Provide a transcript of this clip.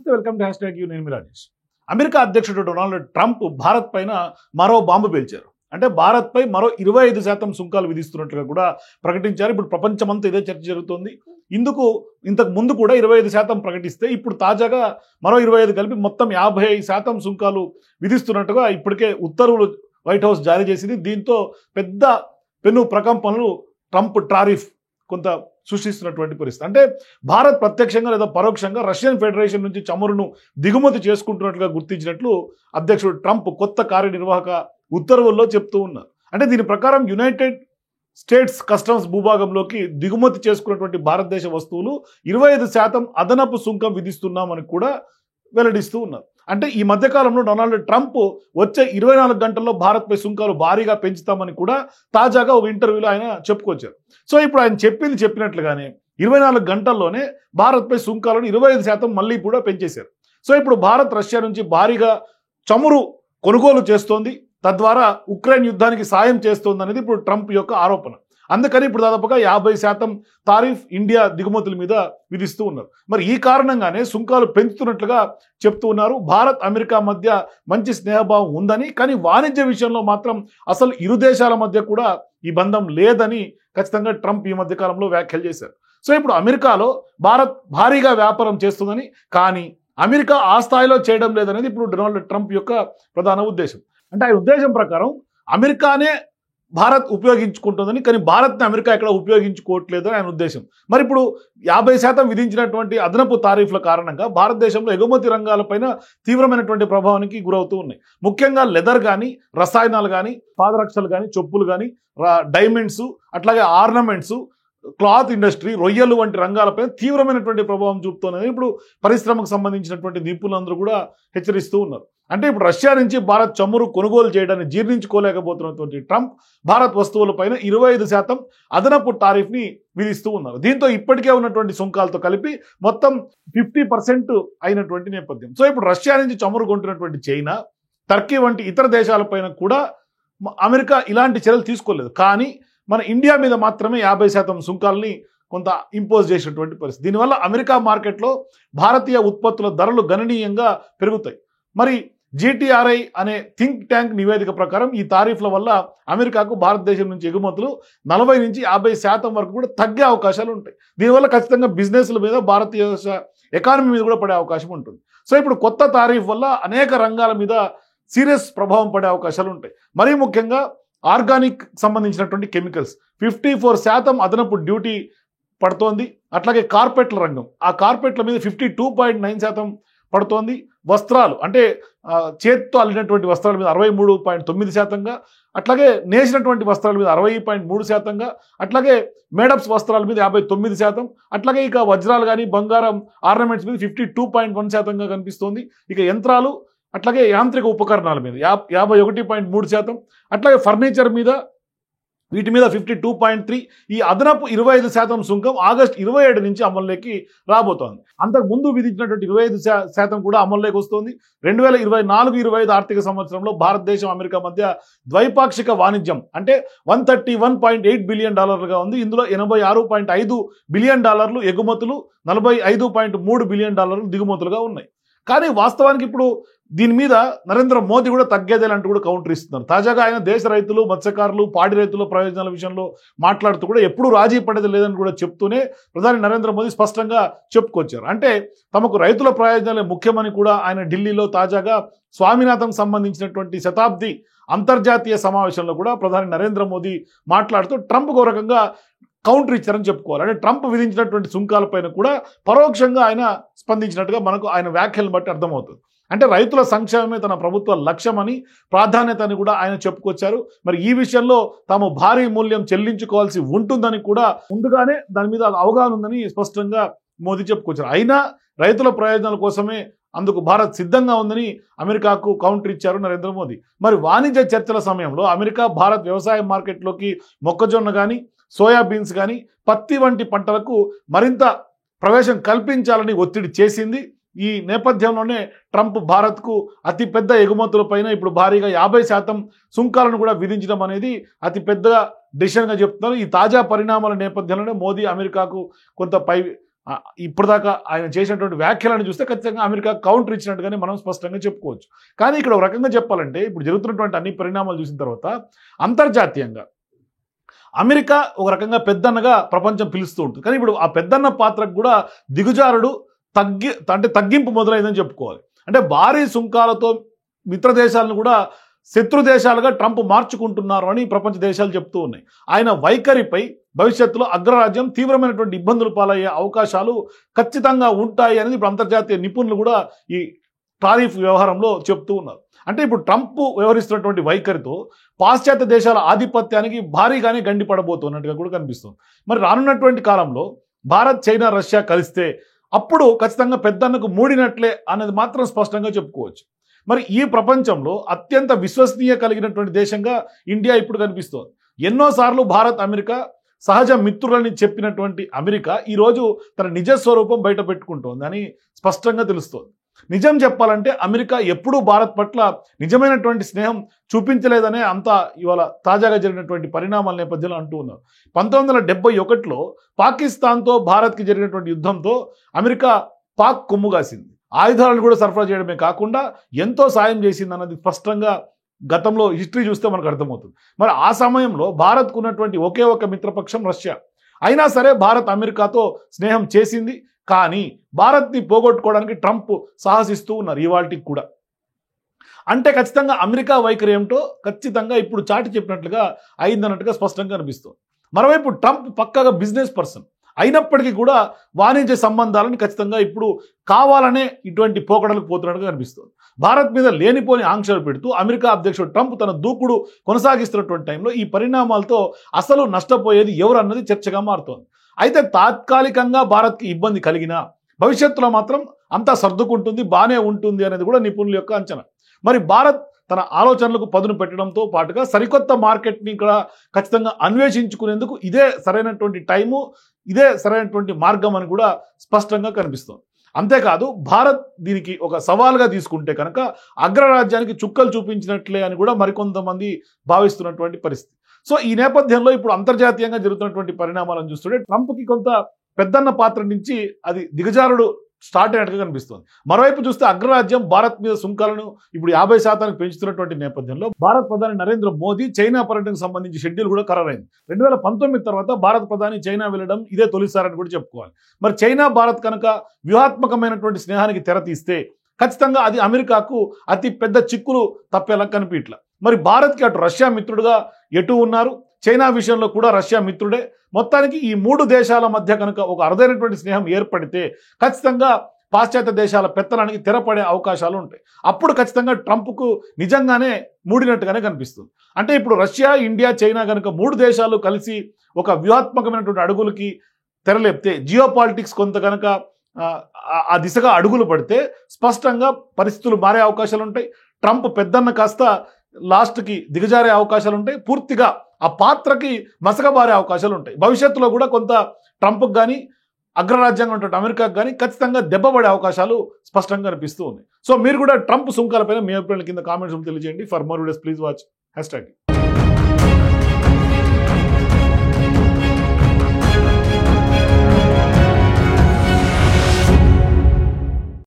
నమస్తే, welcome to #you. నేను మీ Rajesh. America అధ్యక్షుడు డొనాల్డ్ ట్రంప్ భారత్ పైన మరో బాంబు పేల్చారు. అంటే భారత్పై మరో 25% సుంకాలు విధిస్తున్నట్లుగా కూడా ప్రకటించారు. ఇప్పుడు ప్రపంచమంతా ఇదే చర్చ జరుగుతోంది. ఇంతకు ముందు కూడా 25% ప్రకటిస్తే ఇప్పుడు తాజాగా మరో 25 కలిపి మొత్తం 55% సుంకాలు విధిస్తున్నట్టుగా ఇప్పటికే ఉత్తర్వులు వైట్ హౌస్ జారీ చేసింది. దీంతో పెద్ద పెను ప్రకంపనలు ట్రంప్ టారిఫ్ కొంత సృష్టిస్తున్నటువంటి పరిస్థితి. అంటే భారత్ ప్రత్యక్షంగా లేదా పరోక్షంగా రష్యన్ ఫెడరేషన్ నుంచి చమురును దిగుమతి చేసుకుంటున్నట్లుగా గుర్తించినట్లు అధ్యక్షుడు ట్రంప్ కొత్త కార్యనిర్వాహక ఉత్తర్వుల్లో చెప్తూ ఉన్నారు. అంటే దీని ప్రకారం యునైటెడ్ స్టేట్స్ కస్టమ్స్ భూభాగంలోకి దిగుమతి చేసుకున్నటువంటి భారతదేశ వస్తువులు 25% అదనపు సుంకం విధిస్తున్నామని కూడా వెల్లడిస్తూ ఉన్నారు. అంటే ఈ మధ్యకాలంలో డొనాల్డ్ ట్రంప్ వచ్చే 24 గంటల్లో భారత్పై సుంకాలు భారీగా పెంచుతామని కూడా తాజాగా ఒక ఇంటర్వ్యూలో ఆయన చెప్పుకొచ్చారు. సో ఇప్పుడు ఆయన చెప్పినట్లుగానే 24 గంటల్లోనే భారత్పై సుంకాలను 25% మళ్ళీ కూడా పెంచేశారు. సో ఇప్పుడు భారత్ రష్యా నుంచి భారీగా చమురు కొనుగోలు చేస్తోంది, తద్వారా ఉక్రెయిన్ యుద్ధానికి సాయం చేస్తోంది అనేది ఇప్పుడు ట్రంప్ యొక్క ఆరోపణ. అందుకని ఇప్పుడు దాదాపుగా 50% తారీఫ్ ఇండియా దిగుమతుల మీద విధిస్తూ ఉన్నారు. మరి ఈ కారణంగానే సుంకాలు పెంచుతున్నట్లుగా చెప్తూ ఉన్నారు. భారత్ అమెరికా మధ్య మంచి స్నేహభావం ఉందని, కానీ వాణిజ్య విషయంలో మాత్రం అసలు ఇరు దేశాల మధ్య కూడా ఈ బంధం లేదని ఖచ్చితంగా ట్రంప్ ఈ మధ్య కాలంలో వ్యాఖ్యలు చేశారు. సో ఇప్పుడు అమెరికాలో భారత్ భారీగా వ్యాపారం చేస్తుందని, కానీ అమెరికా ఆ స్థాయిలో చేయడం లేదనేది ఇప్పుడు డొనాల్డ్ ట్రంప్ యొక్క ప్రధాన ఉద్దేశం. అంటే ఆయన ఉద్దేశం ప్రకారం అమెరికానే భారత్ ఉపయోగించుకుంటుందని, కానీ భారత్ని అమెరికా ఎక్కడ ఉపయోగించుకోవట్లేదని ఆయన ఉద్దేశం. మరి ఇప్పుడు 50% విధించినటువంటి అదనపు తారీఫ్ల కారణంగా భారతదేశంలో ఎగుమతి రంగాలపైన తీవ్రమైనటువంటి ప్రభావానికి గురవుతూ ఉన్నాయి. ముఖ్యంగా లెదర్ కానీ, రసాయనాలు కానీ, పాదరక్షలు కానీ, చెప్పులు కానీ, డైమండ్స్, అట్లాగే ఆర్నమెంట్స్, క్లాత్ ఇండస్ట్రీ, రొయ్యలు వంటి రంగాలపై తీవ్రమైనటువంటి ప్రభావం చూపుతోందని ఇప్పుడు పరిశ్రమకు సంబంధించినటువంటి నిపుణులందరూ కూడా హెచ్చరిస్తూ ఉన్నారు. అంటే ఇప్పుడు రష్యా నుంచి భారత్ చమురు కొనుగోలు చేయడాన్ని జీర్ణించుకోలేకపోతున్నటువంటి ట్రంప్ భారత్ వస్తువులపైన 25% అదనపు టారిఫ్ని విధిస్తూ ఉన్నారు. దీంతో ఇప్పటికే ఉన్నటువంటి సుంకాలతో కలిపి మొత్తం 50% అయినటువంటి నేపథ్యం. సో ఇప్పుడు రష్యా నుంచి చమురు కొంటున్నటువంటి చైనా, టర్కీ వంటి ఇతర దేశాలపైన కూడా అమెరికా ఇలాంటి చర్యలు తీసుకోలేదు. కానీ మన ఇండియా మీద మాత్రమే 50% సుంకాలని కొంత ఇంపోజ్ చేసినటువంటి పరిస్థితి. దీనివల్ల అమెరికా మార్కెట్లో భారతీయ ఉత్పత్తుల ధరలు గణనీయంగా పెరుగుతాయి. మరి GTRI అనే థింక్ ట్యాంక్ నివేదిక ప్రకారం ఈ తారీఫ్ల వల్ల అమెరికాకు భారతదేశం నుంచి ఎగుమతులు 40 నుంచి 50% వరకు కూడా తగ్గే అవకాశాలు ఉంటాయి. దీనివల్ల ఖచ్చితంగా బిజినెస్ల మీద, భారతీయ ఎకానమీ మీద కూడా పడే అవకాశం ఉంటుంది. సో ఇప్పుడు కొత్త తారీఫ్ వల్ల అనేక రంగాల మీద సీరియస్ ప్రభావం పడే అవకాశాలు ఉంటాయి. మరీ ముఖ్యంగా ఆర్గానిక్ సంబంధించినటువంటి కెమికల్స్ 54% అదనపు డ్యూటీ పడుతోంది. అట్లాగే కార్పెట్ల రంగం, ఆ కార్పెట్ల మీద 52.9% పడుతోంది. వస్త్రాలు అంటే చేతితో అల్లినటువంటి వస్త్రాల మీద 63.9%గా, అట్లాగే నేసినటువంటి వస్త్రాల మీద 60.3%గా, అట్లాగే మేడప్స్ వస్త్రాల మీద 59%, అట్లాగే ఇక వజ్రాలు కానీ, బంగారం ఆర్నమెంట్స్ మీద 52.1%గా కనిపిస్తోంది. ఇక యంత్రాలు, అట్లాగే యాంత్రిక ఉపకరణాల మీద 51.3%, అట్లాగే ఫర్నిచర్ మీద, వీటి మీద 52.3%. ఈ అదనపు 25% సుంకం ఆగస్టు 27 నుంచి అమల్లోకి రాబోతోంది. అంతకుముందు విధించినటువంటి 25% కూడా అమల్లోకి వస్తుంది. 2024-25 ఆర్థిక సంవత్సరంలో భారతదేశం అమెరికా మధ్య ద్వైపాక్షిక వాణిజ్యం అంటే $131.8 బిలియన్ ఉంది. ఇందులో $86.5 బిలియన్ ఎగుమతులు, $45.3 బిలియన్ దిగుమతులుగా ఉన్నాయి. కానీ వాస్తవానికి ఇప్పుడు దీని మీద నరేంద్ర మోదీ కూడా తగ్గేదేలంటూ కూడా కౌంటర్ ఇస్తున్నారు. తాజాగా ఆయన దేశ రైతులు, మత్స్యకారులు, పాడి రైతుల ప్రయోజనాల విషయంలో మాట్లాడుతూ కూడా ఎప్పుడూ రాజీ పడేది లేదని కూడా చెప్తూనే ప్రధాని నరేంద్ర మోదీ స్పష్టంగా చెప్పుకొచ్చారు. అంటే తమకు రైతుల ప్రయోజనాలే ముఖ్యమని కూడా ఆయన ఢిల్లీలో తాజాగా స్వామినాథన్ సంబంధించినటువంటి శతాబ్ది అంతర్జాతీయ సమావేశంలో కూడా ప్రధాని నరేంద్ర మోదీ మాట్లాడుతూ ట్రంప్ ఒక రకంగా కౌంటర్ ఇచ్చారని చెప్పుకోవాలి. అంటే ట్రంప్ విధించినటువంటి సుంకాలపైన కూడా పరోక్షంగా ఆయన స్పందించినట్టుగా మనకు ఆయన వ్యాఖ్యలను బట్టి అర్థమవుతుంది. అంటే రైతుల సంక్షేమమే తన ప్రభుత్వ లక్ష్యమని, ప్రాధాన్యత అని కూడా ఆయన చెప్పుకొచ్చారు. మరి ఈ విషయంలో తాము భారీ మూల్యం చెల్లించుకోవాల్సి ఉంటుందని కూడా ముందుగానే దాని మీద అవగాహన ఉందని స్పష్టంగా మోదీ చెప్పుకొచ్చారు. అయినా రైతుల ప్రయోజనాల కోసమే అందుకు భారత్ సిద్ధంగా ఉందని అమెరికాకు కౌంటర్ ఇచ్చారు నరేంద్ర మోదీ. మరి వాణిజ్య చర్చల సమయంలో అమెరికా భారత్ వ్యవసాయ మార్కెట్లోకి మొక్కజొన్న కానీ, సోయాబీన్స్ కానీ, పత్తి వంటి పంటలకు మరింత ప్రవేశం కల్పించాలని ఒత్తిడి చేసింది. ఈ నేపథ్యంలోనే ట్రంప్ భారత్కు అతిపెద్ద ఎగుమతులపైన ఇప్పుడు భారీగా 50% సుంకాలను కూడా విధించడం అనేది అతిపెద్ద డిసిషన్గా చెప్తున్నారు. ఈ తాజా పరిణామాల నేపథ్యంలోనే మోదీ అమెరికాకు కొంత ఇప్పటిదాకా ఆయన చేసినటువంటి వ్యాఖ్యలను చూస్తే ఖచ్చితంగా అమెరికా కౌంటర్ ఇచ్చినట్టుగానే మనం స్పష్టంగా చెప్పుకోవచ్చు. కానీ ఇక్కడ ఒక రకంగా చెప్పాలంటే ఇప్పుడు జరుగుతున్నటువంటి అన్ని పరిణామాలు చూసిన తర్వాత అంతర్జాతీయంగా అమెరికా ఒక రకంగా పెద్దన్నగా ప్రపంచం పిలుస్తూ ఉంటుంది. కానీ ఇప్పుడు ఆ పెద్దన్న పాత్రకు కూడా దిగుజారుడు తగ్గింపు మొదలైందని చెప్పుకోవాలి. అంటే భారీ సుంకాలతో మిత్ర దేశాలను కూడా శత్రు దేశాలుగా ట్రంప్ మార్చుకుంటున్నారు అని ప్రపంచ దేశాలు చెప్తూ ఉన్నాయి. ఆయన వైఖరిపై భవిష్యత్తులో అగ్రరాజ్యం తీవ్రమైనటువంటి ఇబ్బందులు పాలయ్యే అవకాశాలు ఖచ్చితంగా ఉంటాయి అనేది ఇప్పుడు అంతర్జాతీయ నిపుణులు కూడా ఈ టారిఫ్ వ్యవహారంలో చెప్తూ ఉన్నారు. అంటే ఇప్పుడు ట్రంప్ వ్యవహరిస్తున్నటువంటి వైఖరితో పాశ్చాత్య దేశాల ఆధిపత్యానికి భారీగానే గండిపడబోతున్నట్టుగా కూడా కనిపిస్తుంది. మరి రానున్నటువంటి కాలంలో భారత్, చైనా, రష్యా కలిస్తే అప్పుడు ఖచ్చితంగా పెద్దన్నకు మూడినట్లే అనేది మాత్రం స్పష్టంగా చెప్పుకోవచ్చు. మరి ఈ ప్రపంచంలో అత్యంత విశ్వసనీయ కలిగినటువంటి దేశంగా ఇండియా ఇప్పుడు కనిపిస్తోంది. ఎన్నోసార్లు భారత్, అమెరికా సహజ మిత్రులని చెప్పినటువంటి అమెరికా ఈరోజు తన నిజ స్వరూపం బయట పెట్టుకుంటోంది అని స్పష్టంగా తెలుస్తోంది. నిజం చెప్పాలంటే అమెరికా ఎప్పుడూ భారత్ పట్ల నిజమైనటువంటి స్నేహం చూపించలేదనే అంతా ఇవాళ తాజాగా జరిగినటువంటి పరిణామాల నేపథ్యంలో అంటూ ఉన్నారు. 1971లో పాకిస్తాన్తో భారత్కి జరిగినటువంటి యుద్ధంతో అమెరికా పాక్ కొమ్ముగాసింది. ఆయుధాలను కూడా సరఫరా చేయడమే కాకుండా ఎంతో సాయం చేసింది అన్నది స్పష్టంగా గతంలో హిస్టరీ చూస్తే మనకు అర్థమవుతుంది. మరి ఆ సమయంలో భారత్కు ఉన్నటువంటి ఒకే ఒక మిత్రపక్షం రష్యా. అయినా సరే భారత్ అమెరికాతో స్నేహం చేసింది. కానీ భారత్ని పోగొట్టుకోవడానికి ట్రంప్ సాహసిస్తూ ఉన్నారు ఇవాళకి కూడా. అంటే ఖచ్చితంగా అమెరికా వైఖరి ఏమిటో ఖచ్చితంగా ఇప్పుడు చాటి చెప్పినట్లుగా అయిందన్నట్టుగా స్పష్టంగా కనిపిస్తుంది. మరోవైపు ట్రంప్ పక్కాగా బిజినెస్ పర్సన్ అయినప్పటికీ కూడా వాణిజ్య సంబంధాలను ఖచ్చితంగా ఇప్పుడు కావాలనే ఇటువంటి పోకడలకు పోతున్నట్టుగా కనిపిస్తుంది. భారత్ మీద లేనిపోని ఆంక్షలు పెడుతూ అమెరికా అధ్యక్షుడు ట్రంప్ తన దూకుడు కొనసాగిస్తున్నటువంటి టైంలో ఈ పరిణామాలతో అసలు నష్టపోయేది ఎవరు అన్నది చర్చగా మారుతోంది. అయితే తాత్కాలికంగా భారత్కి ఇబ్బంది కలిగినా భవిష్యత్తులో మాత్రం అంతా సర్దుకుంటుంది, బాగానే ఉంటుంది అనేది కూడా నిపుణుల యొక్క అంచనా. మరి భారత్ తన ఆలోచనలకు పదును పెట్టడంతో పాటుగా సరికొత్త మార్కెట్ని ఇక్కడ ఖచ్చితంగా అన్వేషించుకునేందుకు ఇదే సరైనటువంటి టైము, ఇదే సరైనటువంటి మార్గం అని కూడా స్పష్టంగా కనిపిస్తుంది. అంతేకాదు భారత్ దీనికి ఒక సవాల్గా తీసుకుంటే కనుక అగ్రరాజ్యానికి చుక్కలు చూపించినట్లే అని కూడా మరికొంతమంది భావిస్తున్నటువంటి పరిస్థితి. సో ఈ నేపథ్యంలో ఇప్పుడు అంతర్జాతీయంగా జరుగుతున్నటువంటి పరిణామాలను చూస్తుంటే ట్రంప్కి కొంత పెద్దన్న పాత్ర నుంచి అది దిగజారుడు స్టార్ట్ అయినట్టుగా కనిపిస్తుంది. మరోవైపు చూస్తే అగ్రరాజ్యం భారత్ మీద సుంకాలను ఇప్పుడు 50% పెంచుతున్నటువంటి నేపథ్యంలో భారత ప్రధాని నరేంద్ర మోదీ చైనా పర్యటనకు సంబంధించి షెడ్యూల్ కూడా ఖరారైంది. 2019 తర్వాత భారత ప్రధాని చైనా వెళ్ళడం ఇదే తొలిసారని కూడా చెప్పుకోవాలి. మరి చైనా భారత్ కనుక వ్యూహాత్మకమైనటువంటి స్నేహానికి తెర తీస్తే ఖచ్చితంగా అది అమెరికాకు అతి పెద్ద చిక్కులు తప్పేలా కనిపించట్ల. మరి భారత్కి అటు రష్యా మిత్రుడుగా ఎటు ఉన్నారు, చైనా విషయంలో కూడా రష్యా మిత్రుడే. మొత్తానికి ఈ మూడు దేశాల మధ్య కనుక ఒక అరుదైనటువంటి స్నేహం ఏర్పడితే ఖచ్చితంగా పాశ్చాత్య దేశాల పెత్తనానికి తెరపడే అవకాశాలు ఉంటాయి. అప్పుడు ఖచ్చితంగా ట్రంప్కు నిజంగానే మూడినట్టుగానే కనిపిస్తుంది. అంటే ఇప్పుడు రష్యా, ఇండియా, చైనా కనుక మూడు దేశాలు కలిసి ఒక వ్యూహాత్మకమైనటువంటి అడుగులకి తెరలేపితే, జియో పాలిటిక్స్ కొంత కనుక ఆ దిశగా అడుగులు పడితే స్పష్టంగా పరిస్థితులు మారే అవకాశాలు ఉంటాయి. ట్రంప్ పెద్దన్న కాస్త లాస్ట్కి దిగజారే అవకాశాలు ఉంటాయి. పూర్తిగా ఆ పాత్రకి మసకబారే అవకాశాలు ఉంటాయి. భవిష్యత్తులో కూడా కొంత ట్రంప్కి కానీ అగ్రరాజ్యంగా ఉంటే అమెరికాకు కానీ ఖచ్చితంగా దెబ్బపడే అవకాశాలు స్పష్టంగా కనిపిస్తూ ఉన్నాయి. సో మీరు కూడా ట్రంప్ సుంకాలపైన మీ అభిప్రాయాల కింద కామెంట్స్ తెలియజేయండి. For more videos please watch #.